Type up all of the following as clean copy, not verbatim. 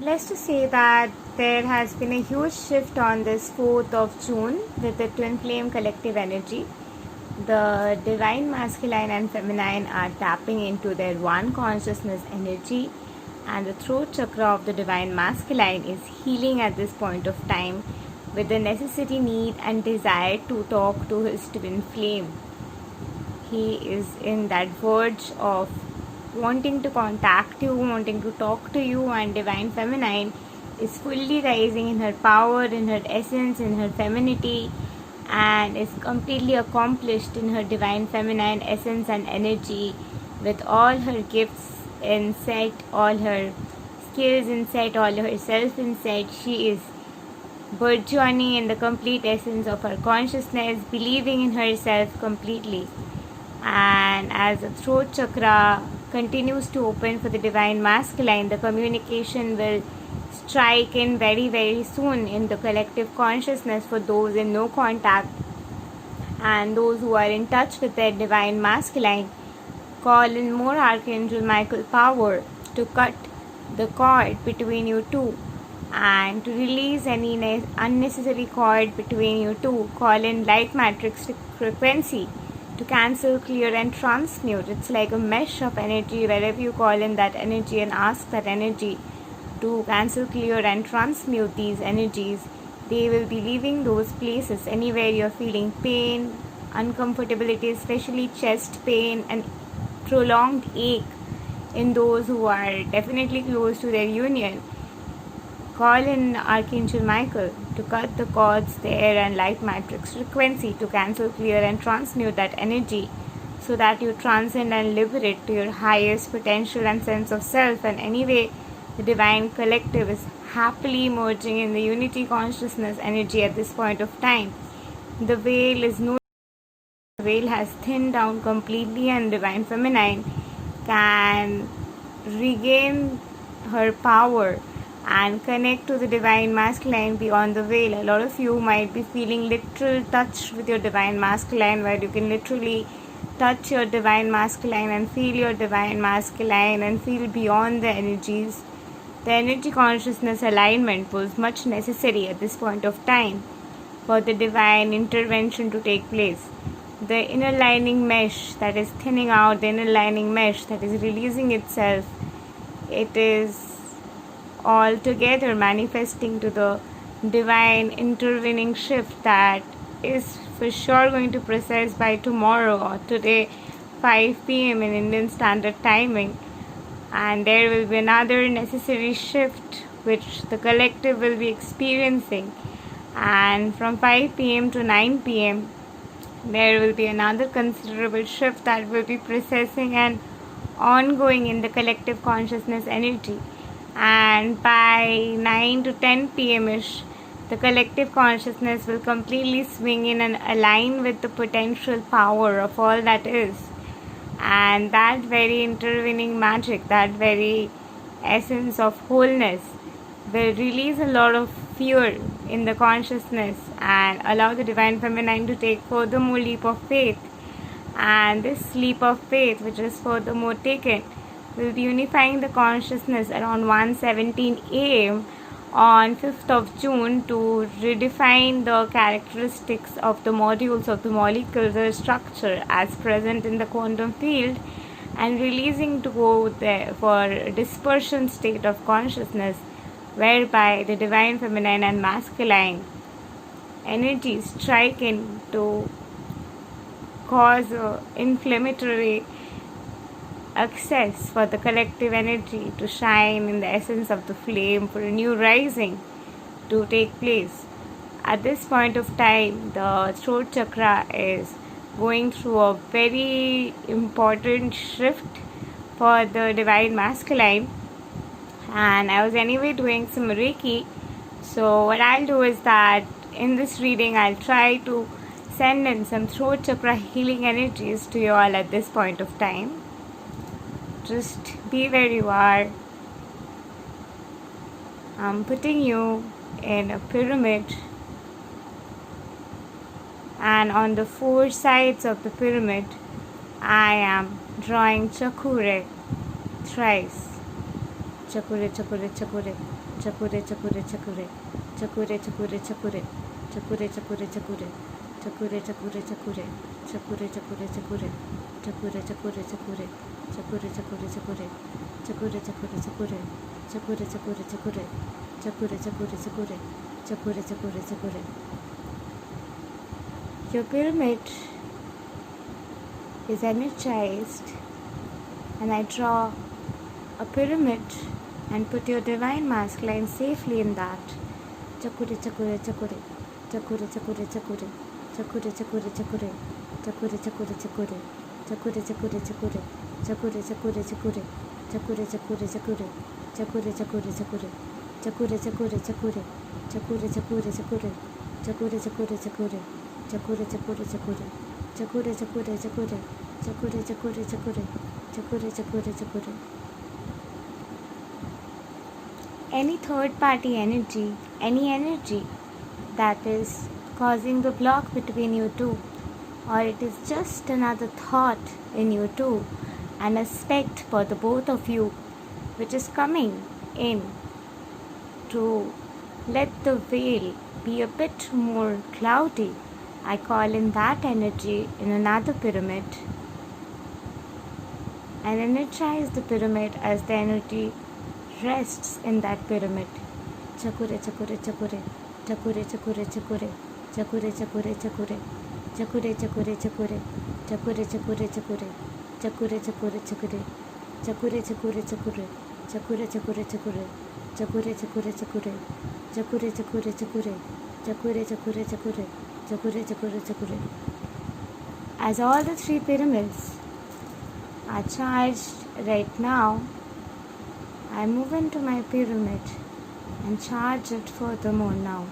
Let's just say that there has been a huge shift on this 4th of June with the twin flame collective energy. The divine masculine and feminine are tapping into their one consciousness energy, and the throat chakra of the divine masculine is healing at this point of time with the necessity, need, and desire to talk to his twin flame. He is in that verge of wanting to contact you, wanting to talk to you, and divine feminine is fully rising in her power, in her essence, in her femininity, and is completely accomplished in her divine feminine essence and energy with all her gifts insight, all her skills insight, all her self insight. She is burgeoning in the complete essence of her consciousness, believing in herself completely. And as the throat chakra continues to open for the divine masculine, the communication will strike in very, very soon in the collective consciousness for those in no contact and those who are in touch with their divine masculine. Call in more Archangel Michael power to cut the cord between you two and to release any unnecessary cord between you two. Call in light matrix frequency to cancel, clear, and transmute. It's like a mesh of energy. Wherever you call in that energy and ask that energy to cancel, clear, and transmute these energies, they will be leaving those places. Anywhere you're feeling pain, uncomfortability, especially chest pain and prolonged ache in those who are definitely close to their union, call in Archangel Michael to cut the cords there and light matrix frequency to cancel, clear, and transmute that energy so that you transcend and liberate to your highest potential and sense of self. And anyway, the divine collective is happily merging in the unity consciousness energy at this point of time. The veil is no the veil has thinned down completely, and divine feminine can regain her power and connect to the divine masculine beyond the veil. A lot of you might be feeling literal touch with your divine masculine, where you can literally touch your divine masculine and feel your divine masculine and feel beyond the energies. The energy consciousness alignment was much necessary at this point of time for the divine intervention to take place. The inner lining mesh that is thinning out, the inner lining mesh that is releasing itself, it is all together manifesting to the divine intervening shift that is for sure going to process by tomorrow or today 5 p.m. in Indian Standard Timing. And there will be another necessary shift which the collective will be experiencing, and from 5 p.m. to 9 p.m. there will be another considerable shift that will be processing and ongoing in the collective consciousness energy. And by 9 to 10 p.m. ish, the collective consciousness will completely swing in and align with the potential power of all that is. And that very intervening magic, that very essence of wholeness will release a lot of fear in the consciousness and allow the divine feminine to take furthermore leap of faith. And this leap of faith, which is furthermore taken, will be unifying the consciousness around 1:17 a.m. on 5th of June to redefine the characteristics of the modules of the molecular structure as present in the quantum field, and releasing to go there for dispersion state of consciousness, whereby the divine feminine and masculine energies strike in to cause inflammatory access for the collective energy to shine in the essence of the flame for a new rising to take place. At this point of time, the throat chakra is going through a very important shift for the divine masculine, and I was anyway doing some Reiki. So what I'll do is that in this reading I'll try to send in some throat chakra healing energies to you all at this point of time. Just be where you are. I'm putting you in a pyramid, and on the 4 sides of the pyramid I am drawing Chakure thrice. Chakure, chakure, chakure. Chakure, chakure, chakure. Chakure, chakure, chakure. Chakure, chakure, chakure. Chakure, chakure, chakure. Chakure, chakure, chakure. Chakure, chakure, chakure. Chakure, chakure, chakure. Chakure, chakure, chakure. Chakure, chakure, chakure. Chakure, chakure, chakure. Chakure, chakure, chakure. Your pyramid is energized, and I draw a pyramid and put your divine masculine safely in that. Chakure, chakure, chakure. Chakure, chakure, chakure. Chakure, chakure, chakure. Chakure, chakure, chakure. Chakure, chakure, chakure. Chakure, chakure, chakure. Chakure, chakure, chakure. Chakure, chakure, chakure. Chakure, chakure, chakure. Chakure, chakure, chakure. Chakure, chakure, chakure. Chakure, chakure, chakure. Chakure, chakure, chakure. Chakure, chakure, chakure. Chakure, chakure, chakure. Any third party energy, any energy that is causing the block between you two, or it is just another thought in you two, an aspect for the both of you which is coming in to let the veil be a bit more cloudy. I call in that energy in another pyramid and energize the pyramid as the energy rests in that pyramid. Chakure, chakure, chakure. Chakure, chakure, chakure. Chakure, chakure, chakure. Chakure, chakure, chakure. Chakure, chakure, chakure. Chakure, chakure, chakure. Chakure, chakure, chakure. Chakure, chakure, chakure. Chakure, chakure, chakure. Chakure, chakure, chakure. Chakure, chakure, chakure. Chakure, chakure, chakure. As all the three pyramids are charged right now, I move into my pyramid and charge it furthermore now.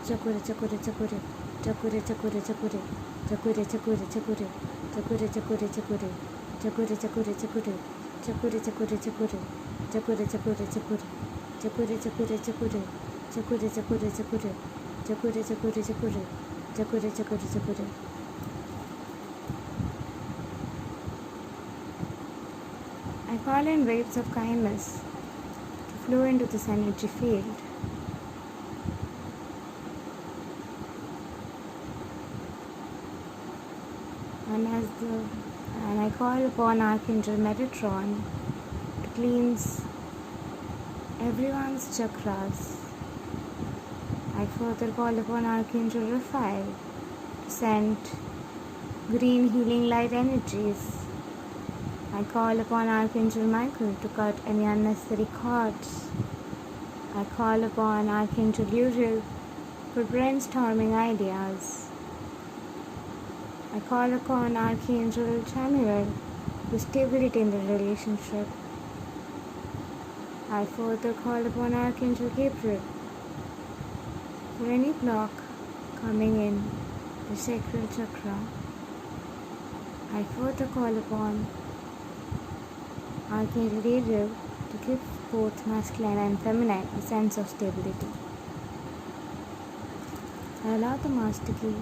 Chakure, chakure, chakure. Chakure, chakure, chakure. Chakure, chakure, chakure. Chakure, chakure, chakure. Chakure, chakure, chakure. Chakure, chakure, chakure. Chakure, chakure, chakure. Chakure, chakure, chakure. Chakure, chakure, chakure. Chakure, chakure, chakure. Chakure, chakure, chakure. I call in waves of kindness to flow into this energy field. And I call upon Archangel Metatron to cleanse everyone's chakras. I further call upon Archangel Raphael to send green healing light energies. I call upon Archangel Michael to cut any unnecessary cords. I call upon Archangel Uriel for brainstorming ideas. I call upon Archangel Chamuel for stability in the relationship. I further call upon Archangel Gabriel for any block coming in the sacral chakra. I further call upon Archangel Ariel to give both masculine and feminine a sense of stability. I allow the Master Key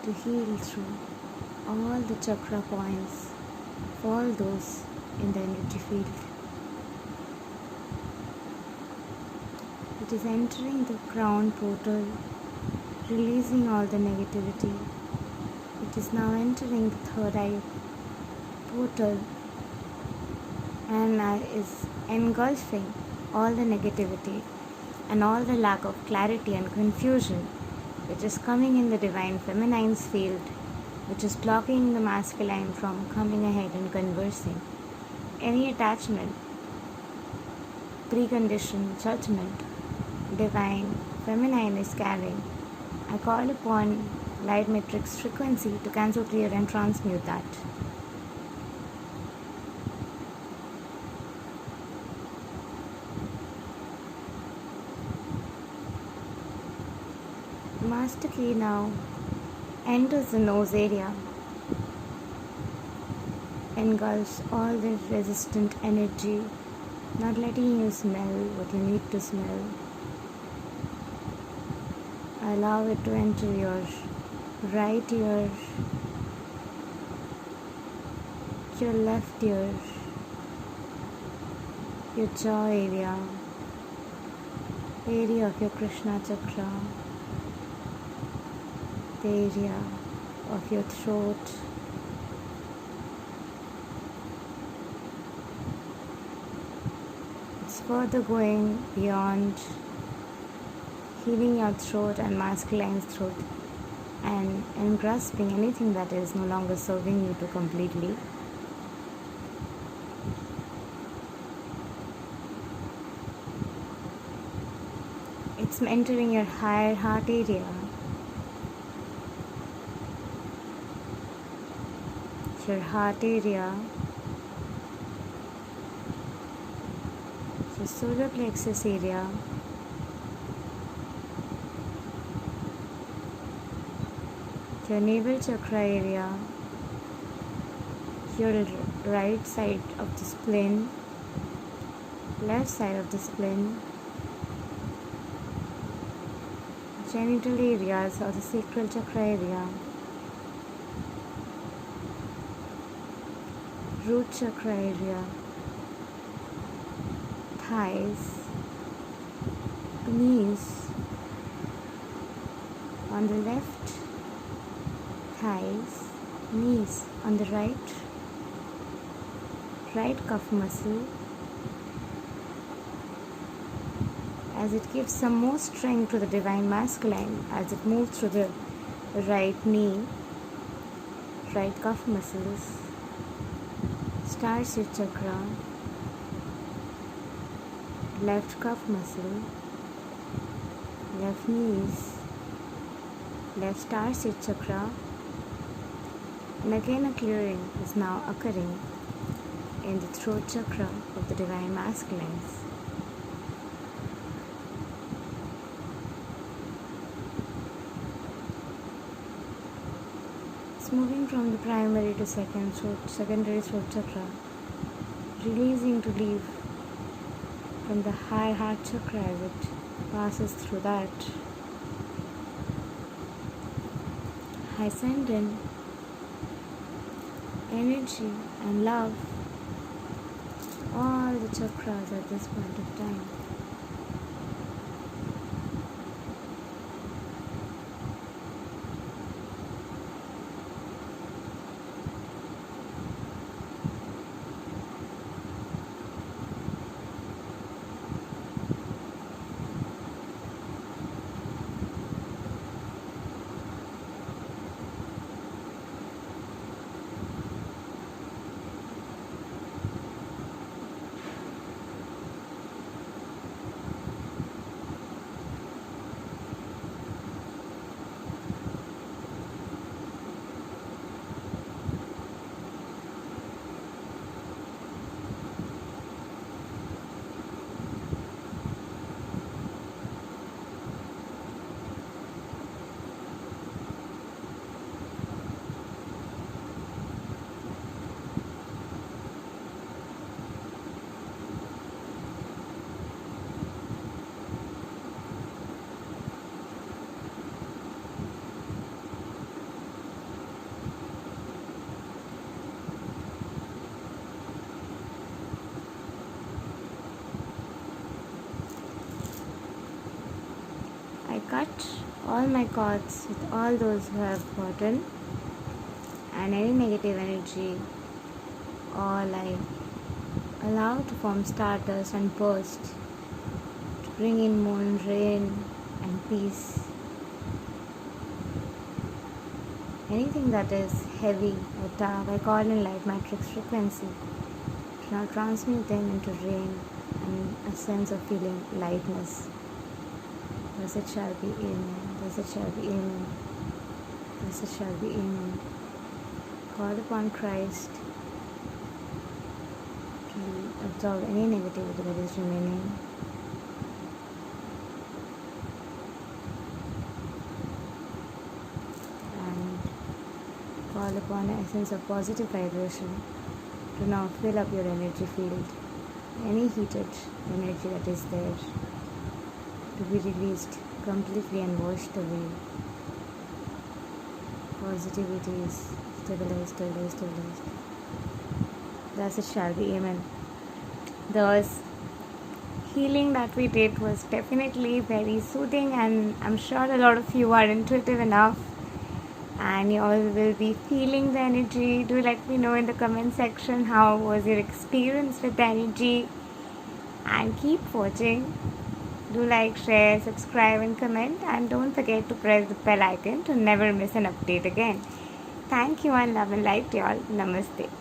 to heal through all the chakra points, all those in the energy field. It is entering the crown portal, releasing all the negativity. It is now entering the third eye portal and is engulfing all the negativity and all the lack of clarity and confusion which is coming in the divine feminine's field, which is blocking the masculine from coming ahead and conversing. Any attachment, preconditioned judgment, divine feminine is carrying. I call upon light matrix frequency to cancel, clear and transmute that. Master Key now enters the nose area, engulfs all the resistant energy, not letting you smell what you need to smell. Allow it to enter your right ear, your left ear, your jaw area, area of your Krishna chakra, the area of your throat, it's further going beyond healing your throat and masculine throat and grasping anything that is no longer serving you to completely. It's entering your higher heart area, your heart area, your solar plexus area, your navel chakra area, your right side of the spleen, left side of the spleen, genital areas or the sacral chakra area, root chakra area, thighs, knees, on the left, thighs, knees, on the right cuff muscle, as it gives some more strength to the divine masculine as it moves through the right knee, right cuff muscles, star seed chakra, left cuff muscle, left knees, left star seed chakra, and again a clearing is now occurring in the throat chakra of the divine masculines. It's moving from the primary to secondary throat chakra, releasing to leave from the high heart chakra as it passes through that. I send in energy and love all the chakras at this point of time. I cut all my cords with all those who have gotten, and any negative energy, all I allow to form starters and burst to bring in moon, rain and peace. Anything that is heavy or dark, I call in light matrix frequency to now transmute them into rain and a sense of feeling lightness. Thus it shall be, amen. Thus it shall be, amen. Thus it shall be, amen. Call upon Christ to absorb any negativity that is remaining. And call upon the essence of positive vibration to now fill up your energy field. Any heated energy that is there to be released completely and washed away. Positivity is stabilized. Thus it shall be, amen. Thus healing that we did was definitely very soothing, and I'm sure a lot of you are intuitive enough and you all will be feeling the energy. Do let me know in the comment section how was your experience with the energy, and keep watching. Do like, share, subscribe and comment, and don't forget to press the bell icon to never miss an update again. Thank you and love and light, y'all. Namaste.